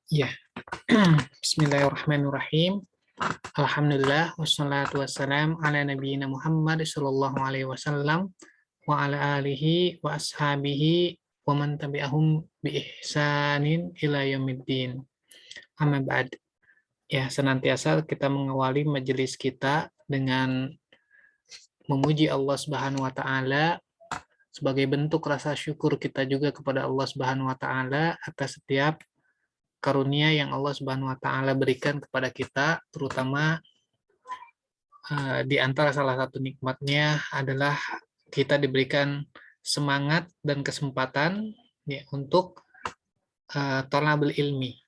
Ya, Bismillahirrahmanirrahim. Alhamdulillah wassalatu wassalam ala nabiyina Muhammad sallallahu alaihi wasallam wa ala alihi wa ashabihi wa man tabi'ahum bi ihsanin ila yaumiddin. Amma ba'd. Ya, senantiasa kita mengawali majelis kita dengan memuji Allah Subhanahu wa taala sebagai bentuk rasa syukur kita juga kepada Allah Subhanahu wa taala atas setiap karunia yang Allah Subhanahu wa taala berikan kepada kita, terutama di antara salah satu nikmatnya adalah kita diberikan semangat dan kesempatan ya, untuk thalabul ilmi.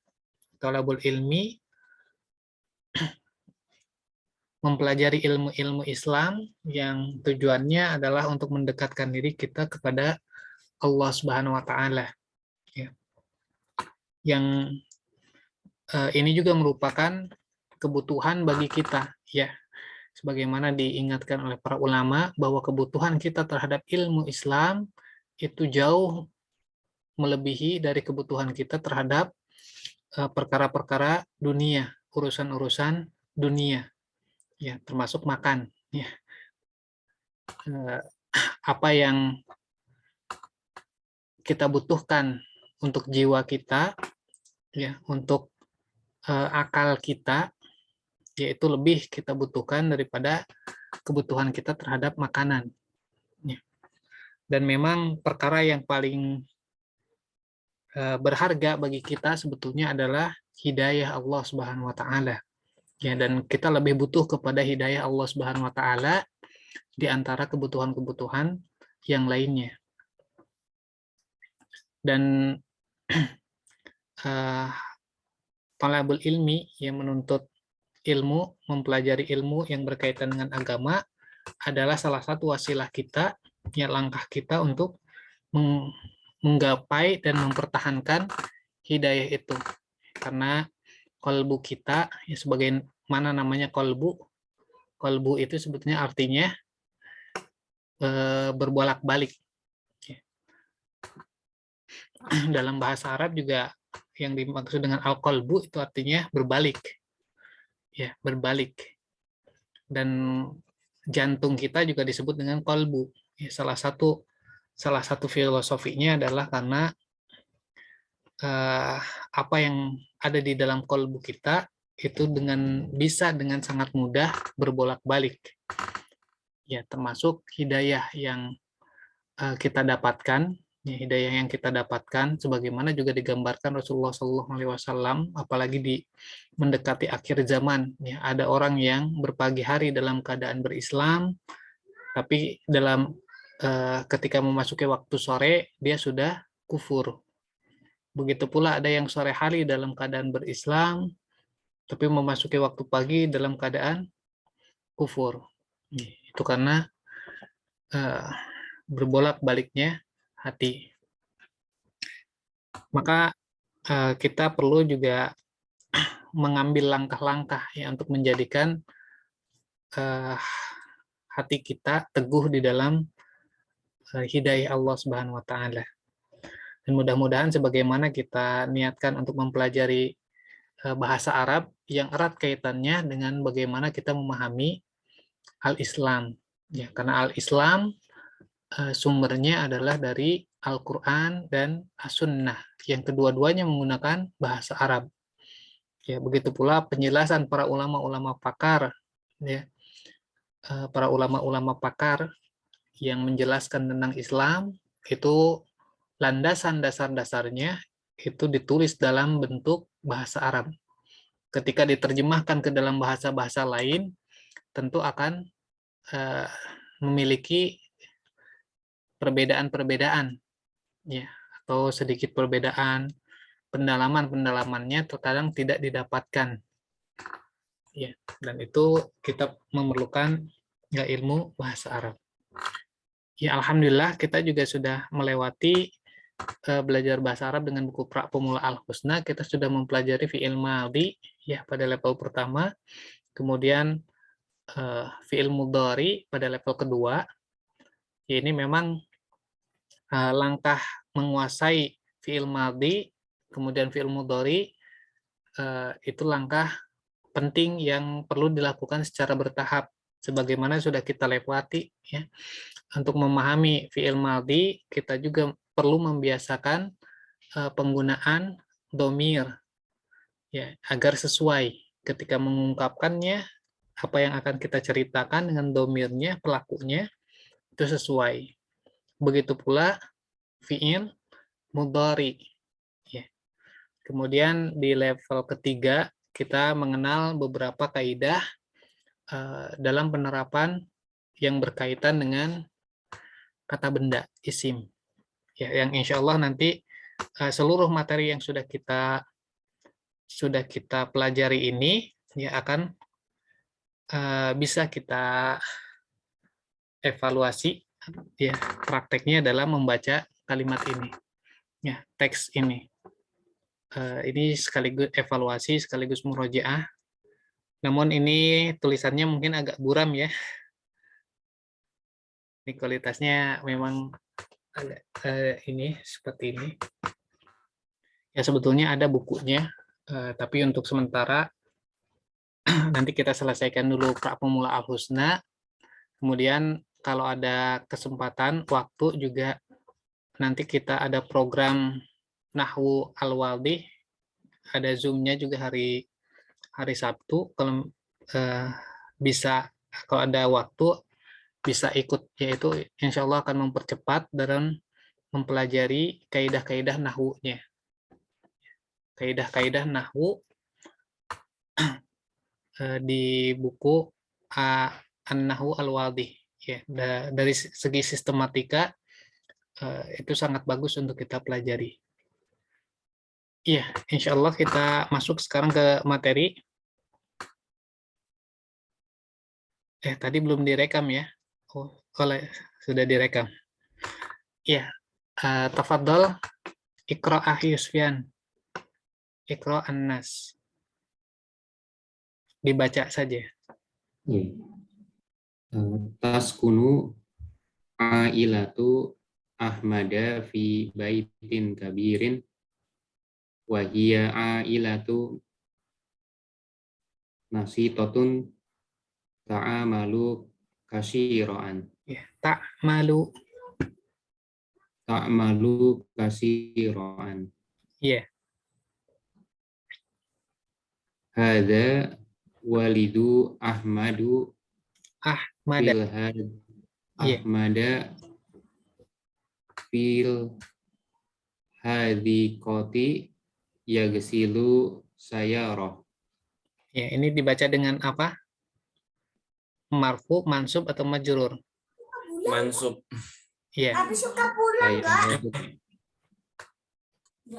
Thalabul ilmi mempelajari ilmu-ilmu Islam yang tujuannya adalah untuk mendekatkan diri kita kepada Allah Subhanahu wa taala. Ya. Yang ini juga merupakan kebutuhan bagi kita, ya. Sebagaimana diingatkan oleh para ulama bahwa kebutuhan kita terhadap ilmu Islam itu jauh melebihi dari kebutuhan kita terhadap perkara-perkara dunia, urusan-urusan dunia, ya, termasuk makan, ya. Apa yang kita butuhkan untuk jiwa kita, ya, untuk akal kita, yaitu lebih kita butuhkan daripada kebutuhan kita terhadap makanan. Ya. Dan memang perkara yang paling berharga bagi kita sebetulnya adalah hidayah Allah Subhanahu wa taala. Ya, dan kita lebih butuh kepada hidayah Allah Subhanahu wa taala di antara kebutuhan-kebutuhan yang lainnya. Dan talabul ilmi yang menuntut ilmu, mempelajari ilmu yang berkaitan dengan agama adalah salah satu wasilah kita, ya, langkah kita untuk menggapai dan mempertahankan hidayah itu. Karena kolbu kita, ya, sebagai mana namanya kolbu itu sebetulnya artinya berbolak-balik. Dalam bahasa Arab juga yang dimaksud dengan al-qalbu itu artinya berbalik. Ya, berbalik. Dan jantung kita juga disebut dengan kolbu. Ya, salah satu filosofinya adalah karena apa yang ada di dalam kolbu kita itu bisa dengan sangat mudah berbolak-balik. Ya, termasuk hidayah yang kita dapatkan, ya, hidayah yang kita dapatkan sebagaimana juga digambarkan Rasulullah SAW, apalagi di mendekati akhir zaman, ya, ada orang yang berpagi hari dalam keadaan berislam, tapi ketika memasuki waktu sore dia sudah kufur. Begitu pula ada yang sore hari dalam keadaan berislam, tapi memasuki waktu pagi dalam keadaan kufur. Itu karena berbolak-baliknya hati. Maka kita perlu juga mengambil langkah-langkah ya untuk menjadikan hati kita teguh di dalam hidayah Allah Subhanahu wa taala. Dan mudah-mudahan sebagaimana kita niatkan untuk mempelajari bahasa Arab yang erat kaitannya dengan bagaimana kita memahami al-Islam. Ya, karena al-Islam sumbernya adalah dari Al-Quran dan As-Sunnah, yang kedua-duanya menggunakan bahasa Arab. Ya, begitu pula penjelasan para ulama-ulama pakar, ya, para ulama-ulama pakar yang menjelaskan tentang Islam itu landasan dasar-dasarnya itu ditulis dalam bentuk bahasa Arab. Ketika diterjemahkan ke dalam bahasa-bahasa lain, tentu akan memiliki perbedaan-perbedaan, ya, atau sedikit perbedaan, pendalaman-pendalamannya terkadang tidak didapatkan, ya, dan itu kita memerlukan ya, ilmu bahasa Arab. Ya, alhamdulillah kita juga sudah melewati belajar bahasa Arab dengan buku Pra Pemula Al-Husna. Kita sudah mempelajari fi'il madhi ya pada level pertama, kemudian fi'il mudhari pada level kedua. Ya, ini memang langkah menguasai fi'il madhi, kemudian fi'il mudhari itu langkah penting yang perlu dilakukan secara bertahap. Sebagaimana sudah kita lewati, ya. Untuk memahami fi'il madhi, kita juga perlu membiasakan penggunaan domir, ya, agar sesuai ketika mengungkapkannya, apa yang akan kita ceritakan dengan domirnya, pelakunya, itu sesuai. Begitu pula fi'il mudhari. Ya. Kemudian di level ketiga, kita mengenal beberapa kaidah dalam penerapan yang berkaitan dengan kata benda, isim. Ya, yang insya Allah nanti seluruh materi yang sudah kita pelajari ini ya akan bisa kita evaluasi ya prakteknya dalam membaca kalimat ini, ya teks ini. Ini sekaligus evaluasi sekaligus murojaah. Namun ini tulisannya mungkin agak buram ya. Ini kualitasnya memang agak ini seperti ini. Ya sebetulnya ada bukunya, tapi untuk sementara nanti kita selesaikan dulu pra pemula al-husna. Kemudian kalau ada kesempatan waktu juga nanti kita ada program Nahwu Al-Wadih, ada Zoom-nya juga hari Sabtu. Kalau bisa, kalau ada waktu bisa ikut, yaitu insya Allah akan mempercepat dalam mempelajari kaidah-kaidah nahwunya. Kaidah-kaidah nahwu di buku An-Nahwu Al-Wadih. Ya, dari segi sistematika itu sangat bagus untuk kita pelajari. Iya, insya Allah kita masuk sekarang ke materi. Tadi belum direkam ya. Oh, sudah direkam. Iya, tafadhol Iqra Akhi Yusfian. Iqra An-Nas. Dibaca saja. Ya. Taskunu ailatu Ahmada fi baitin kabirin wa hiya ailatu nasitotun ta'amalu kasiroan. Ya, ta'malu. Ta'amalu kasiroan. Iya. Hada walidu Ahmadu Ahmada. Ahmada fil hadikoti yagsilu sayarah. Ya, ini dibaca dengan apa? Marfu, mansub atau majrur? Mansub. Iya.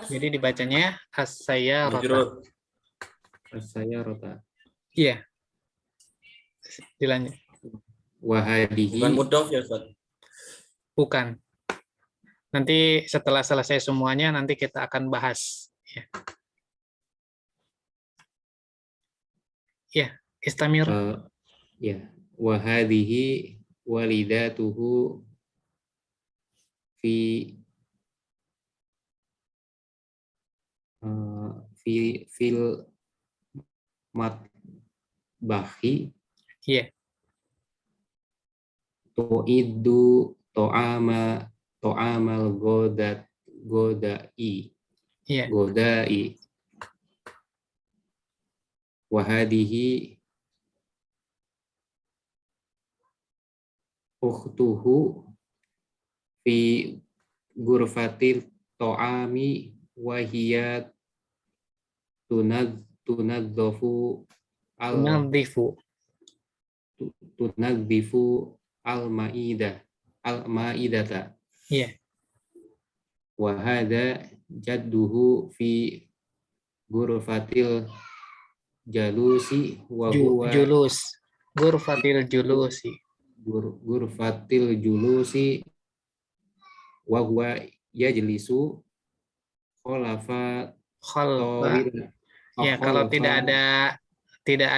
Jadi dibacanya as-sayyarata. As-sayyarata. Iya. Dilanjut. Wahadihi. Bukan mudhof ya, Ustaz? Bukan. Nanti setelah selesai semuanya nanti kita akan bahas. Ya. Ya, istamir. Ya, wahadihi walidatuhu fi fil matbahi. Iya. Tu'iddu to'amal godai. Iya. Godai. Wahadihi ukhtuhu fi gurfatil to'ami wahiyat tunadzofu tunadzifu al-ma'idata. Iya. Wa hadza jadduhu fi ghurfatil jalusi wa huwa Ghurfatil julusi. Ghurfatil julusi wa huwa yajlisu khalafa. Ya, kalau tidak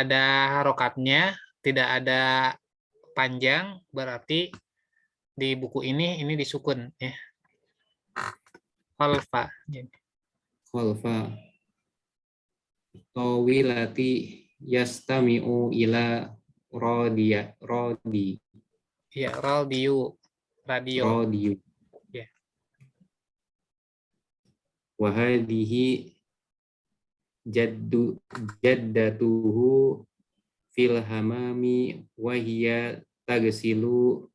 ada harokatnya, tidak ada panjang, berarti di buku ini disukun ya. Khalfa. tawilati yastami'u ila rodi Ya, radio. Radio. rodiyu Ya. wa hadhihi jaddatuhu fil hamami wa hiya tagsilu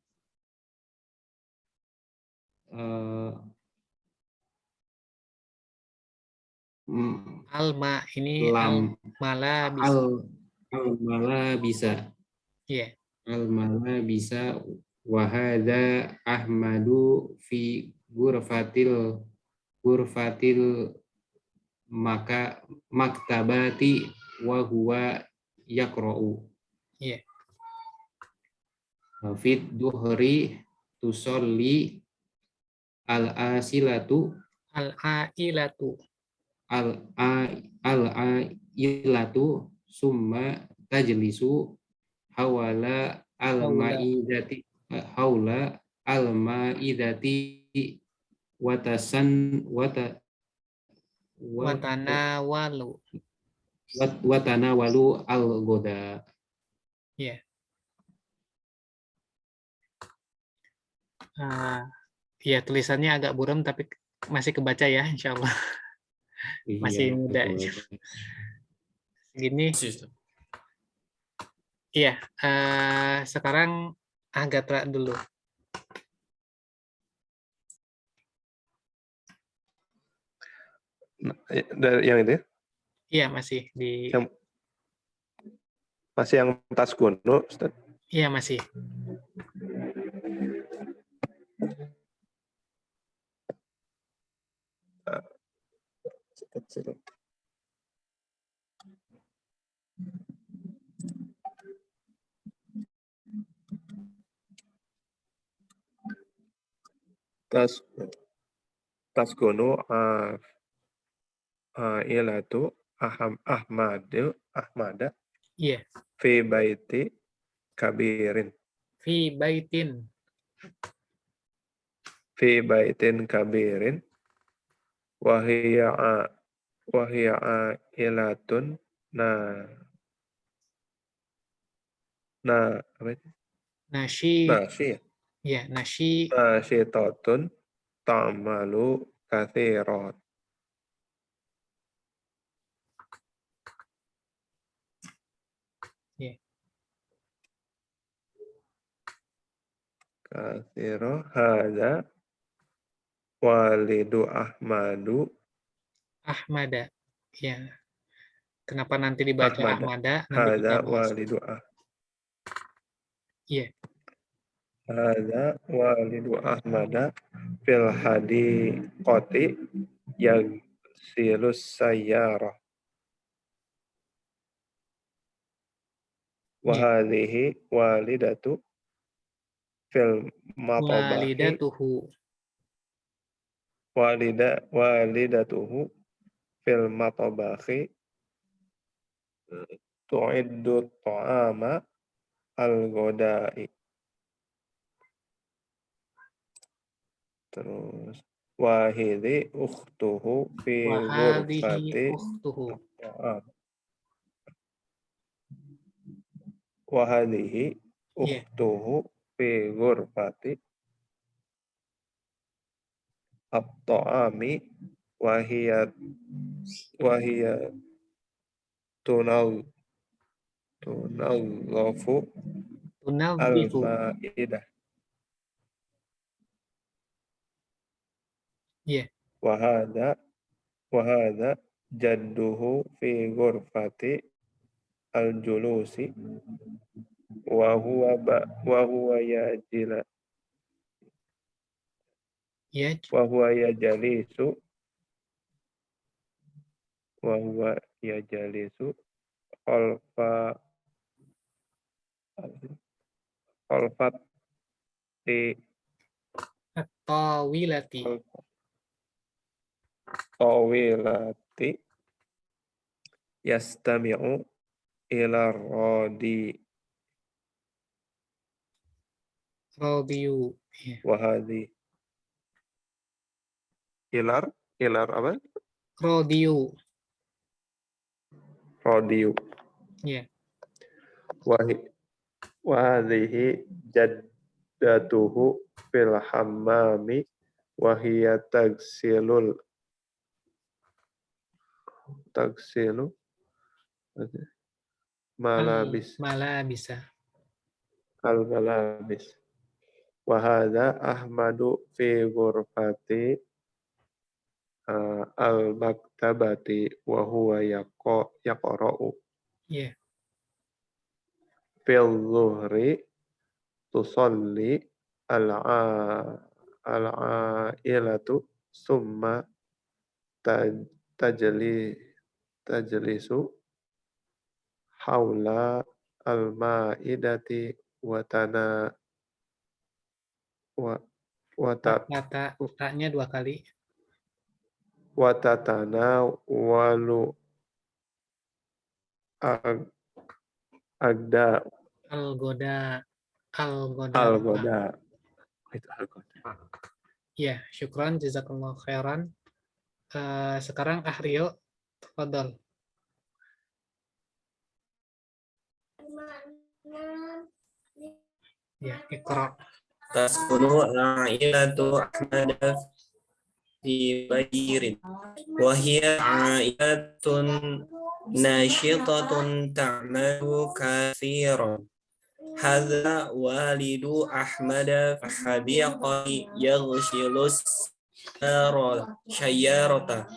Alma ini lam mala bisa. al mala bisa Ya. al-mala bisa wahada Ahmadu fi gurfatil maka maktabati wa huwa yaqra'u Ya. fit duhri tusolli al-asilatu Al-ailatu. al-ailatu summa tajlisu hawala Haula. al-ma'idati haula al-ma'idati watasan Watanawalu. watanawalu al-goda. Ya. Ya, tulisannya agak buram tapi masih kebaca ya, insya Allah. Masih Iya, muda. Gini. Sistem. Iya, sekarang Agatra dulu. Dari yang itu ya? Iya, masih di. Masih yang tas kuno, Ustaz? Iya, masih. Tas kuno ilatu Ahmada Iya. fi baiti kabirin. Fi baitin. Fi baitin kabirin wahiya ilatun apa itu? Nasyi. Nasyi. Ya, nasyi. Nasyitatun ta'malu katsirat. Ya. Katsiro hadza walidu Ahmada. Ya. Kenapa nanti dibaca Ahmada? Nanti kita hadza bahas. walidu Iya. hadza walidu Ahmada fil hadiqati silus sayyarah. Wa hadhihi walidatu fil matabahi Walidatuhu. walidatuhu fil matabahi tu'iddu ta'ama al-ghada'i. Terus wahidi ukhtuhu fi Wahadihi ghurfati ukhtuhu. wahadihi ukhtuhu fi ghurfati at-ta'ami wahiyat tunawwafu Tunawwifu. al-ma'idah. Iya. Wahada jadduhu fi ghurfati al-julusi wa huwa yajlisu khalfati At-tawilati. tawilati yastami'u ila Radiyu. Iya. wahadi ilar apa? Radiyu. rodiyu. Ya. Wa hadhihi jaddatuhu fil hammami wa hiya tagsilu malabis Malah bisa. al malabis. Wa hadha Ahmadu fi ghurfati al maktabati wa huwa yaqra'u Ya. fil zuhri tusalli al-ailatu summa tajlisu haula al-ma'idati wa tana wa wa ta Ta-nya 2 kali. wa tatana walu agda Al-goda. al-goda. Itu al-goda. Ya, syukran, jazakallahu khairan. Sekarang Rio, tafadhol. Ya, Iqra. Taskunu ailatu Ahmad fi bairin wa hiya ailatun nashitatun ta'malu kathiran. Hadza walidu Ahmad fahabiqani yaghshilus syayarata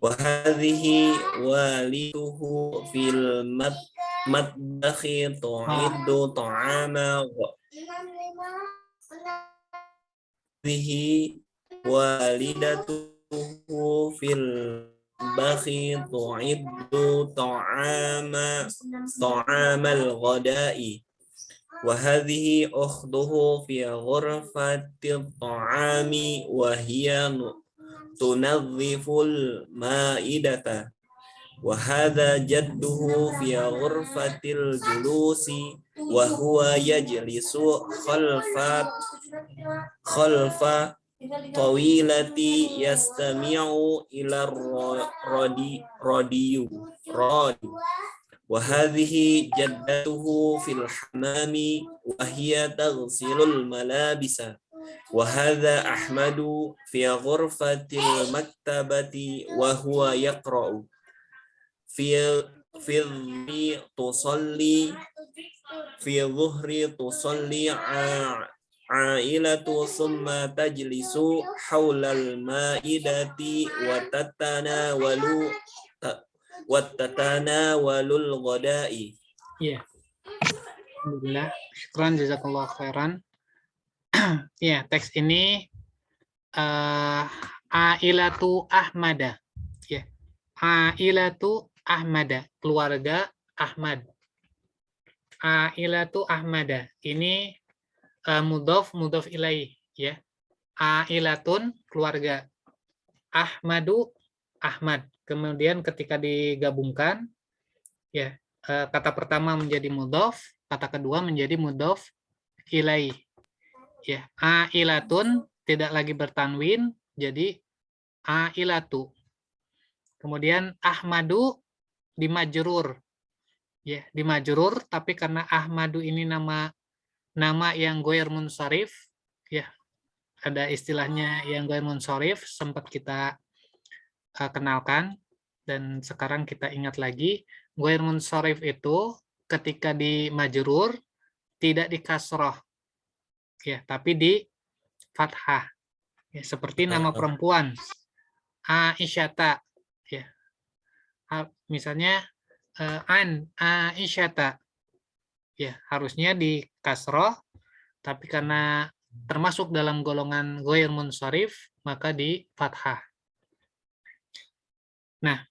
wa hadhihi waliduhu fil matbakhi tu'iddu ta'ama hadhihi walidatuhu fil bakhi tu'iddu ta'amal ghada'i wa hadhihi ukhtuhu fi ghurfati ta'ami wa hiya tunadhiful ma'idata wa hadha jadduhu fi ghurfatil julusi wa huwa yajlisu khalfa tawilati yastami'u ila radiyu wa hadhihi jaddatuhu fil hamami wa hiya taghsilul malabisa wa hadha Ahmadu fi ghurfatil maktabati wa huwa yaqra'u fi dhuhri tusalli ailatu summa tajlisu hawlal ma'idati wa tatanawalul ghada'i. Ya. Alhamdulillah. Syukran, jazakallahu khairan. Ya, teks ini ailatu Ahmada. Ya. Ailatu Ahmada, keluarga Ahmad. Ailatu Ahmada. Ini mudhof ilaih, ya. Ailatun, keluarga. Ahmadu, Ahmad. Kemudian ketika digabungkan, ya, kata pertama menjadi mudhof, kata kedua menjadi mudhof ilaih. Ya, ailatun tidak lagi bertanwin, jadi ailatu. Kemudian Ahmadu dimajrur. Ya, dimajrur, tapi karena Ahmadu ini nama yang ghair munsharif, ya. Ada istilahnya yang ghair munsharif, sempat kita kenalkan dan sekarang kita ingat lagi. Ghair munsharif itu ketika di majrur tidak di kasroh, ya, tapi di fathah, ya, seperti nama perempuan Aisyata, ya, misalnya Aisyata, ya, harusnya di kasroh, tapi karena termasuk dalam golongan ghair munsharif maka di fathah. Nah,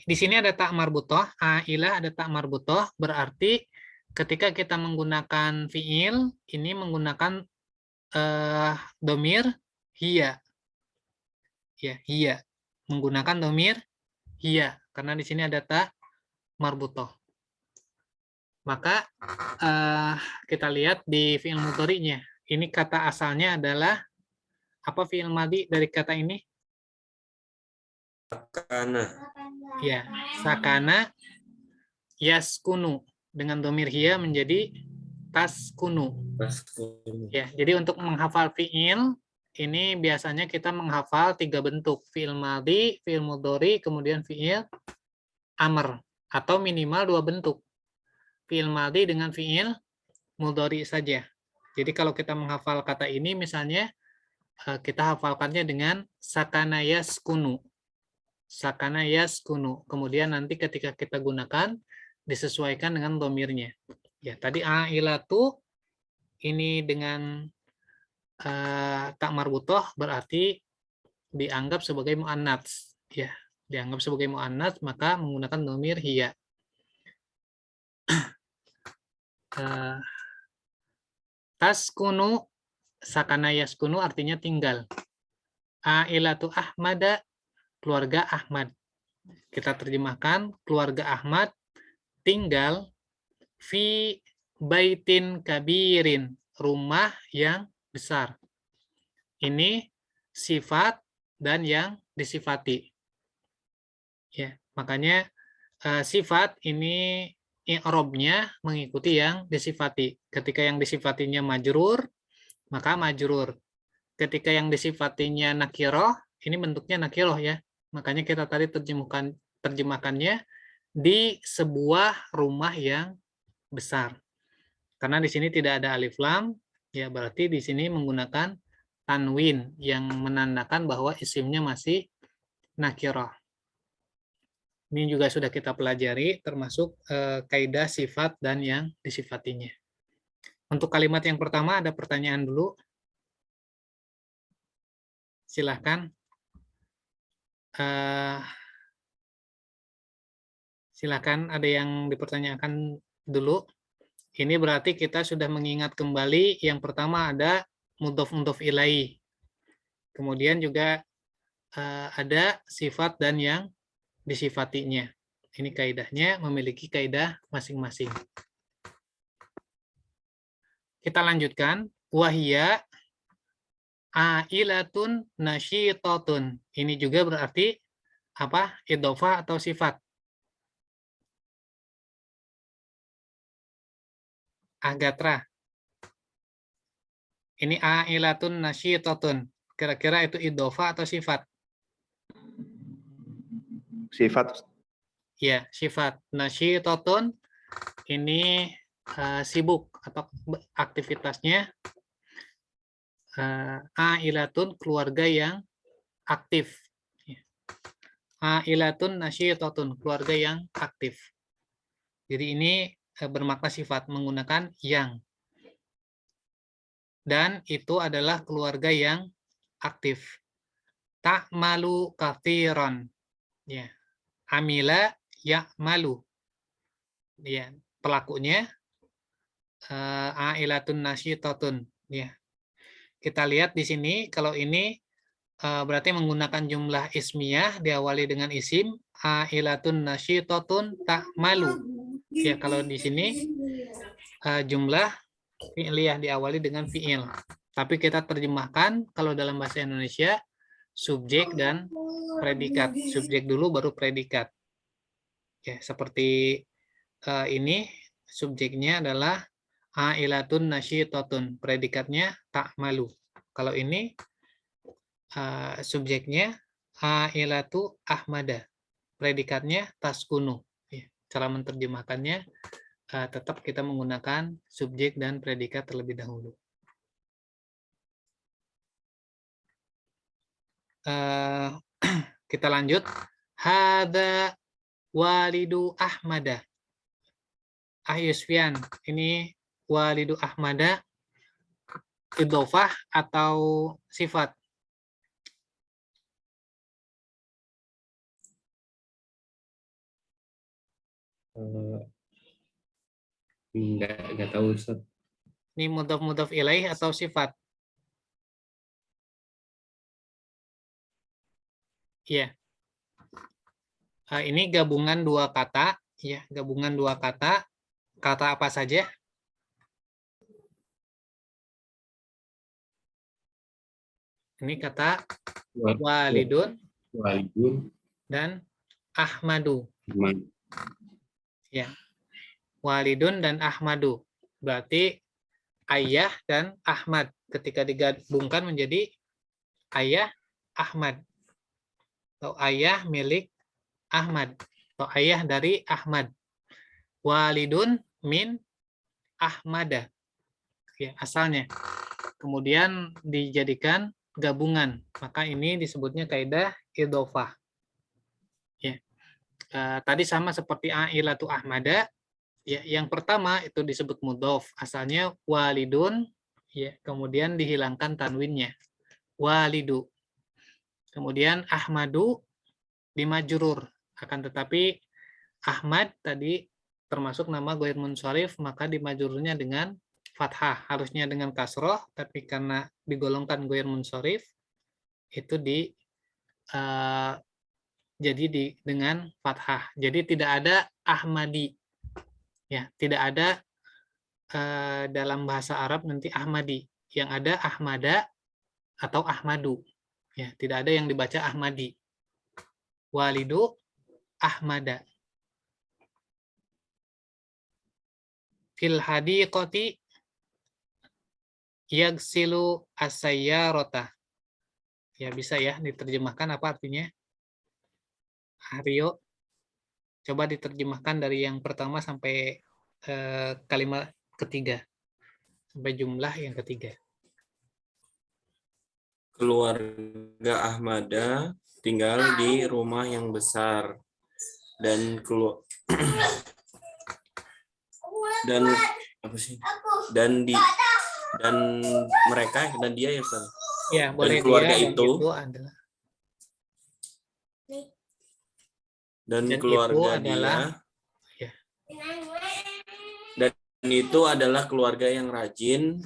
di sini ada tak marbutoh, ailah ada tak marbutoh, berarti ketika kita menggunakan fiil, ini menggunakan domir hiya. Ya, hiya. Menggunakan domir hiya, karena di sini ada tak marbutoh. Maka kita lihat di fiil mudhari'nya. Ini kata asalnya adalah apa fiil madhi dari kata ini? Karena Ya, sakana yaskunu dengan dhamir hiya menjadi taskunu. Ya, jadi untuk menghafal fiil ini biasanya kita menghafal 3 bentuk, fiil madhi, fiil mudhari, kemudian fiil amr, atau minimal 2 bentuk. Fiil madhi dengan fiil mudhari saja. Jadi kalau kita menghafal kata ini misalnya kita hafalkannya dengan sakana yaskunu. Sakana yaskunu. Kemudian nanti ketika kita gunakan disesuaikan dengan dhamirnya. Ya, tadi ailatu ini dengan tak marbutoh berarti dianggap sebagai muannats, ya, dianggap sebagai muannats maka menggunakan dhamir hiya. Taskunu, sakana yaskunu artinya tinggal. Ailatu Ahmada, keluarga Ahmad. Kita terjemahkan keluarga Ahmad tinggal fi baitin kabirin, rumah yang besar. Ini sifat dan yang disifati. Ya, makanya sifat ini i'rabnya mengikuti yang disifati. Ketika yang disifatinya majrur, maka majrur. Ketika yang disifatinya nakiroh, ini bentuknya nakiroh ya. Makanya kita tadi terjemahkannya di sebuah rumah yang besar. Karena di sini tidak ada alif lam, ya berarti di sini menggunakan tanwin yang menandakan bahwa isimnya masih nakiroh. Ini juga sudah kita pelajari, termasuk kaidah sifat dan yang disifatinya. Untuk kalimat yang pertama ada pertanyaan dulu. Silahkan. Silahkan, ada yang dipertanyakan dulu. Ini berarti kita sudah mengingat kembali. Yang pertama ada mudhof ilaih. Kemudian juga ada sifat dan yang disifatinya. Ini kaidahnya memiliki kaidah masing-masing. Kita lanjutkan. Wahia ailatun nasyitatun. Ini juga berarti apa? Idhofah atau sifat. Agatra. Ini ailatun nasyitatun. Kira-kira itu idhofah atau sifat? Sifat. Ya, sifat. Nasyitatun ini sibuk atau aktivitasnya. Ailatun keluarga yang aktif. Ailatun nasyitatun keluarga yang aktif. Jadi ini bermakna sifat menggunakan yang. Dan itu adalah keluarga yang aktif. Ta'malu kathiran. Ya. Amila ya'malu. Ya, pelakunya ailatun nasyitatun. Ya. Kita lihat di sini kalau ini berarti menggunakan jumlah ismiyah diawali dengan isim ailatun nasyitatun ta'malu. Ya, kalau di sini jumlah fi'liyah diawali dengan fi'il. Tapi kita terjemahkan kalau dalam bahasa Indonesia subjek dan predikat. Subjek dulu baru predikat. Ya, seperti ini subjeknya adalah ailatun nasyitatun, predikatnya ta'malu. Kalau ini subjeknya ailatu Ahmada, predikatnya taskunu. Ya, cara menerjemahkannya tetap kita menggunakan subjek dan predikat terlebih dahulu. Kita lanjut. Hada walidu Ahmada. Yusfian, ini walidu Ahmada idhofah atau sifat? Enggak tahu Ustaz. Ini mudhof ilaih atau sifat? Iya. Ini gabungan dua kata, ya, gabungan dua kata. Kata apa saja? Ini kata walidun. Walidun dan Ahmadu. Man. Ya. Walidun dan Ahmadu. Berarti ayah dan Ahmad. Ketika digabungkan menjadi ayah Ahmad. Atau ayah milik Ahmad. Atau ayah dari Ahmad. Walidun min Ahmada. Ya, asalnya. Kemudian dijadikan gabungan. Maka ini disebutnya kaidah idhofah. Ya. Tadi sama seperti ailatu Ahmada. Ya, yang pertama itu disebut mudhof. Asalnya walidun. Ya, kemudian dihilangkan tanwinnya. Walidu. Kemudian Ahmadu dimajrur. Akan tetapi Ahmad tadi termasuk nama ghair munsharif, maka dimajrurnya dengan fathah. Harusnya dengan kasroh, tapi karena digolongkan ghair munsharif, itu jadi dengan fathah. Jadi tidak ada Ahmadi. Ya, tidak ada dalam bahasa Arab nanti Ahmadi. Yang ada Ahmada atau Ahmadu. Ya, tidak ada yang dibaca Ahmadi. Walidu Ahmada. Fil hadiqati yagsilu as-sayyarata. Ya, bisa ya diterjemahkan apa artinya? Aryo, coba diterjemahkan dari yang pertama sampai kalimat ketiga. Sampai jumlah yang ketiga. Keluarga Ahmada tinggal di rumah yang besar dan dan apa sih? Dan mereka dan dia ya Ustaz. Ya, boleh dan keluarga dia, itu adalah dan dan keluarga itu dia adalah, ya. Dan itu adalah keluarga yang rajin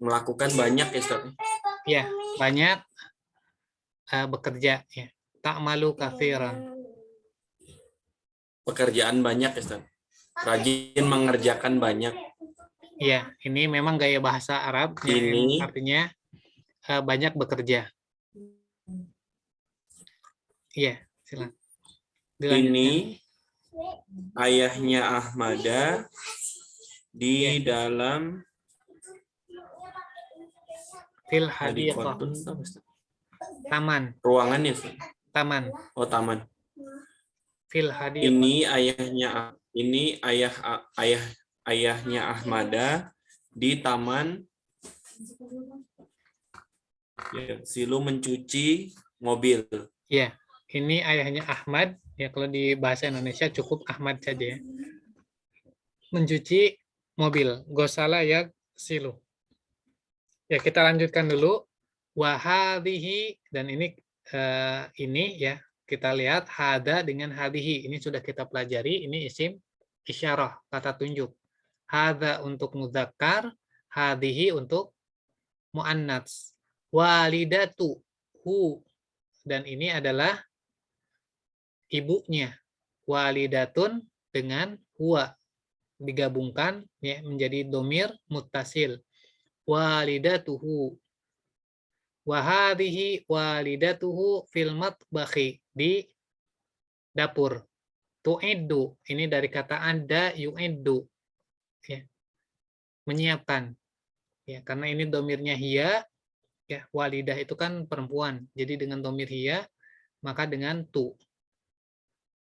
melakukan banyak ya Ustaz. Ya, banyak bekerja ya. Ta'malu katsiran. Pekerjaan banyak ya Ustaz. Rajin mengerjakan banyak. Ya, ini memang gaya bahasa Arab Ini artinya banyak bekerja. Iya, silakan. Ini ayahnya Ahmada di dalam fil hadiqah. Taman. Ruangan ya Ustaz? Taman. Oh, taman. Fil hadiqah. Ini ayahnya Ahmada di taman. Ya, silu mencuci mobil. Ya, ini ayahnya Ahmad. Ya, kalau di bahasa Indonesia cukup Ahmad saja ya. Mencuci mobil. Gosala ya silu. Ya, kita lanjutkan dulu. Wahadihi, dan ini ya, kita lihat hada dengan hadihi. Ini sudah kita pelajari. Ini isim isyarah, kata tunjuk. Hada untuk mudzakkar, hadihi untuk muannats. Walidatu hu, dan ini adalah ibunya. Walidatun dengan huwa digabungkan ya menjadi domir muttasil. Walidatuhu. Wa hadhihi walidatuhu fil matbakhi, di dapur. Tu'iddu, ini dari kata anda yu'iddu. Ya. Menyiapkan. Ya, karena ini domirnya hiya, ya, walidah itu kan perempuan. Jadi dengan domir hiya, maka dengan tu.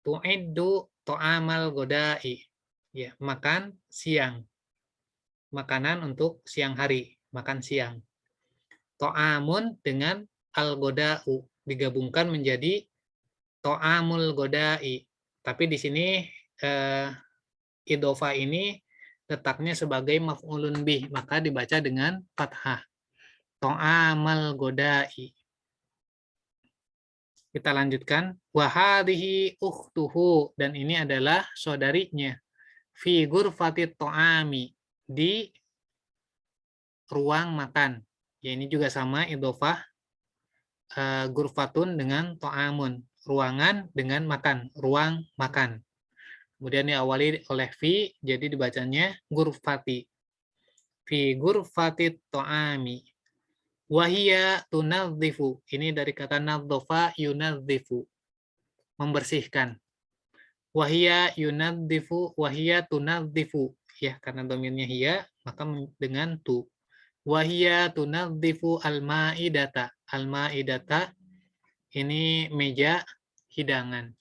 Tu'iddu to'amal godai. Ya, makan siang. Makanan untuk siang hari, makan siang. To'amun dengan al-goda'u digabungkan menjadi to'amul godai. Tapi di sini idhofa ini letaknya sebagai maf'ulun bih, maka dibaca dengan fathah. To'amal godai. Kita lanjutkan. Wahadihi ukhtuhu, dan ini adalah saudarinya. Fi ghurfatit to'ami, di ruang makan. Ya, ini juga sama idhofah ghurfatun dengan to'amun. Ruangan dengan makan, ruang makan. Kemudian diawali oleh fi, jadi dibacanya ghurfati. Fi ghurfati to'ami. Wahia tunadzifu. Ini dari kata nadzofa yunadzifu. membersihkan. Wahia yunadzifu, wahia tunadzifu. Ya, karena domirnya hiya, maka dengan tu. Wahia tunadzifu al-ma'idata. Al-ma'idata ini meja hidangan.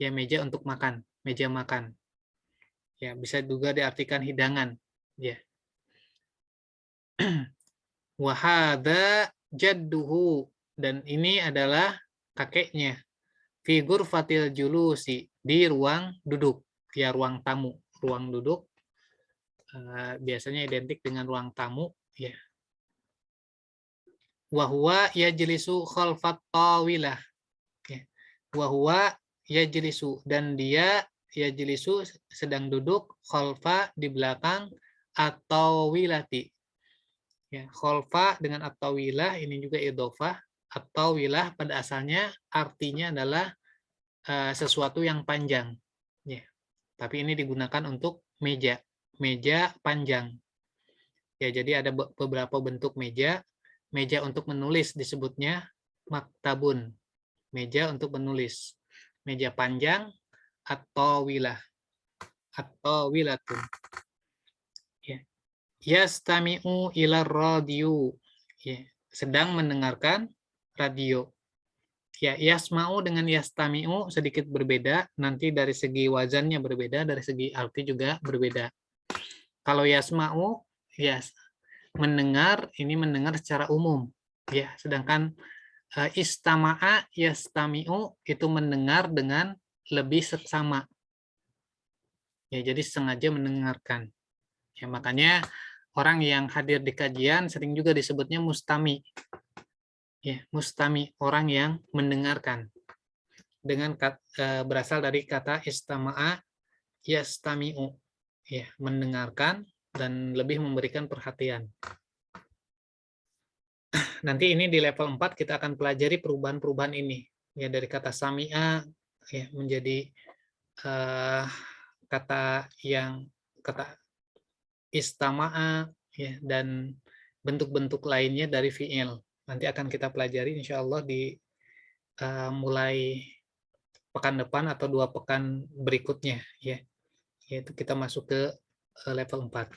Ya, meja untuk makan, meja makan. Ya, bisa juga diartikan hidangan. Ya. Wahada jadduhu, dan ini adalah kakeknya. Figur fatil julusi, di ruang duduk, ya ruang tamu, ruang duduk biasanya identik dengan ruang tamu, ya. Wahwa yajlisu khalfat tawilah, ya. Wahwa yajlisu, dan dia yajlisu sedang duduk, khalfa di belakang, atau wilati. Ya, khalfa dengan at-tawilah ini juga idhofah. At-tawilah pada asalnya artinya adalah sesuatu yang panjang. Ya. Tapi ini digunakan untuk meja, meja panjang. Ya, jadi ada beberapa bentuk meja. Meja untuk menulis disebutnya maktabun. Meja untuk menulis. Meja panjang atau wilah. Atau wilatun. Ya. Yastami'u ila radio. Ya, sedang mendengarkan radio. Ya, yasma'u dengan yastami'u sedikit berbeda, nanti dari segi wazannya berbeda, dari segi arti juga berbeda. Kalau yasma'u, ya mendengar, ini mendengar secara umum. Ya, sedangkan istama'a yastami'u itu mendengar dengan lebih seksama. Ya, jadi sengaja mendengarkan. Ya, makanya orang yang hadir di kajian sering juga disebutnya mustami. Ya, mustami, orang yang mendengarkan. Dengan berasal dari kata istama'a yastami'u. Ya, mendengarkan dan lebih memberikan perhatian. Nanti ini di level 4 kita akan pelajari perubahan-perubahan ini. Ya, dari kata sami'a ya menjadi kata istama'a ya, dan bentuk-bentuk lainnya dari fi'il. Nanti akan kita pelajari insya Allah di mulai pekan depan atau 2 pekan berikutnya, ya. Yaitu kita masuk ke level 4.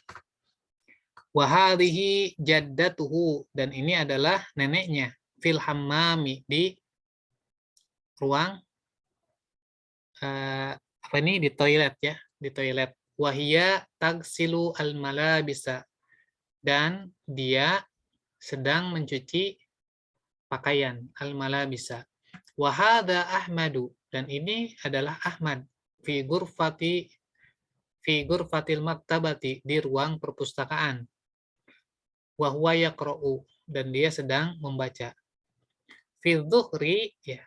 Wahadihi jaddatuhu, dan ini adalah neneknya, fil hammami, di ruang apa ini, di toilet ya, di toilet. Wahia tagsilu al malabisa, dan dia sedang mencuci pakaian, al malabisa. Wahada Ahmadu, dan ini adalah Ahmad, figur fatil maktabati, di ruang perpustakaan. Wahwa yaqra'u, dan dia sedang membaca. Fil dhuhri, ya,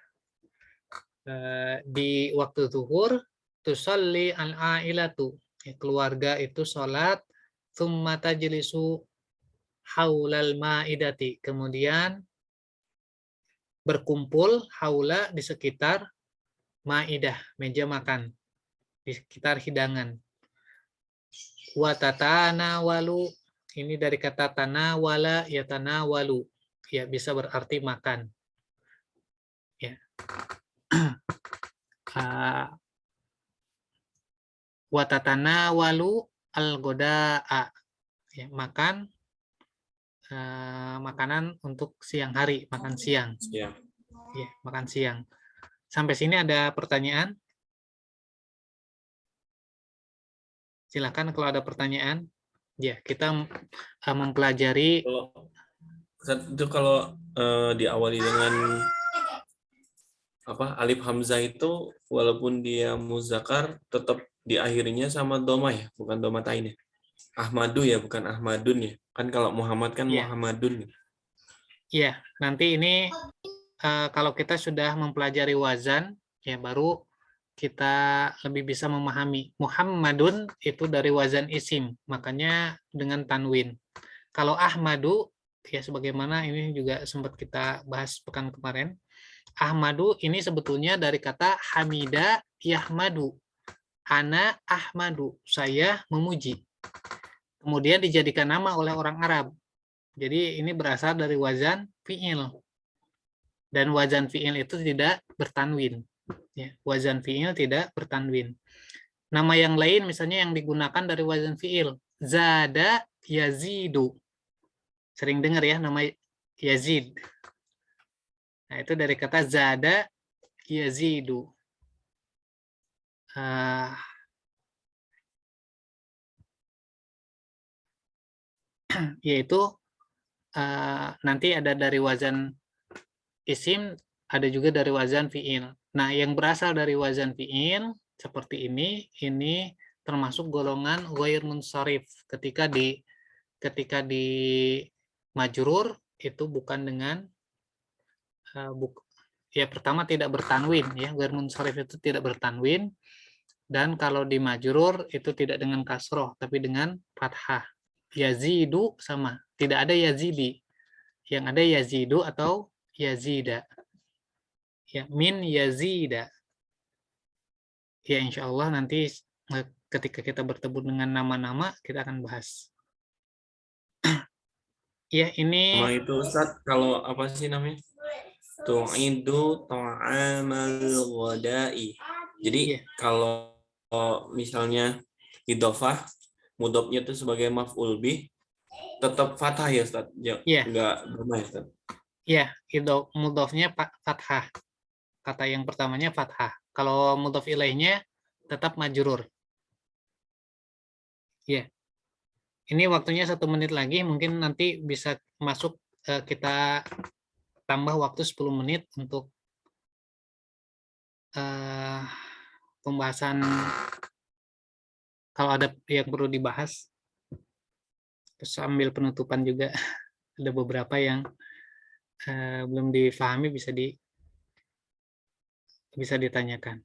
di waktu zuhur, tusalli al-ailatu, ya, keluarga itu sholat, thumma tajlisu haulal ma'idati, kemudian berkumpul haula di sekitar ma'idah, meja makan, di sekitar hidangan. Wa tatanawalu, ini dari kata tanawala yatanawalu, ya bisa berarti makan. Ya. Wa tatanawalu al-goda'a, ya, makan makanan untuk siang hari, makan siang. Ya. Ya, makan siang. Sampai sini ada pertanyaan? Silakan kalau ada pertanyaan. Ya, kita mempelajari. Kalau diawali dengan alif hamzah itu, walaupun dia muzakkar, tetap diakhirinya sama doma ya, bukan doma tain ya. Ahmadu ya, bukan Ahmadun ya. Kan kalau Muhammad kan Ya. Muhammadun. Iya, nanti ini kalau kita sudah mempelajari wazan, ya baru kita lebih bisa memahami. Muhammadun itu dari wazan isim, makanya dengan tanwin. Kalau Ahmadu, ya sebagaimana ini juga sempat kita bahas pekan kemarin, Ahmadu ini sebetulnya dari kata hamida yahmadu. Ana Ahmadu, saya memuji. Kemudian dijadikan nama oleh orang Arab. Jadi ini berasal dari wazan fi'il. Dan wazan fi'il itu tidak bertanwin. Ya, wazan fi'il tidak bertanwin. Nama yang lain misalnya yang digunakan dari wazan fi'il, zada yazidu. Sering dengar ya nama Yazid. Nah, itu dari kata zada yazidu. Yaitu nanti ada dari wazan isim, ada juga dari wazan fi'il. Nah, yang berasal dari wazan fi'il seperti ini termasuk golongan ghair munsharif. Ketika di majrur itu bukan dengan ya pertama tidak bertanwin ya, ghair munsharif itu tidak bertanwin, dan kalau di majrur itu tidak dengan kasroh tapi dengan fathah. Yazidu sama, tidak ada yazidi. Yang ada yazidu atau yazida. Ya, min yazida. Ya, insya Allah nanti ketika kita bertemu dengan nama-nama kita akan bahas. Ya, ini Sama itu Ustaz, kalau apa sih namanya? Tu'idu ta'amal ghada'i. Jadi kalau misalnya idhofah mudhofnya itu sebagai maf'ul bih tetap fathah ya Ustaz. Ya, enggak dhamma ya Ustaz. Ya, itu mudhofnya fathah. Kata yang pertamanya fathah. Kalau mudhof ilaihnya tetap majrur. Ya. Ini waktunya 1 menit lagi, mungkin nanti bisa masuk kita tambah waktu 10 menit untuk pembahasan kalau ada yang perlu dibahas. Terus sambil penutupan juga ada beberapa yang belum difahami bisa ditanyakan.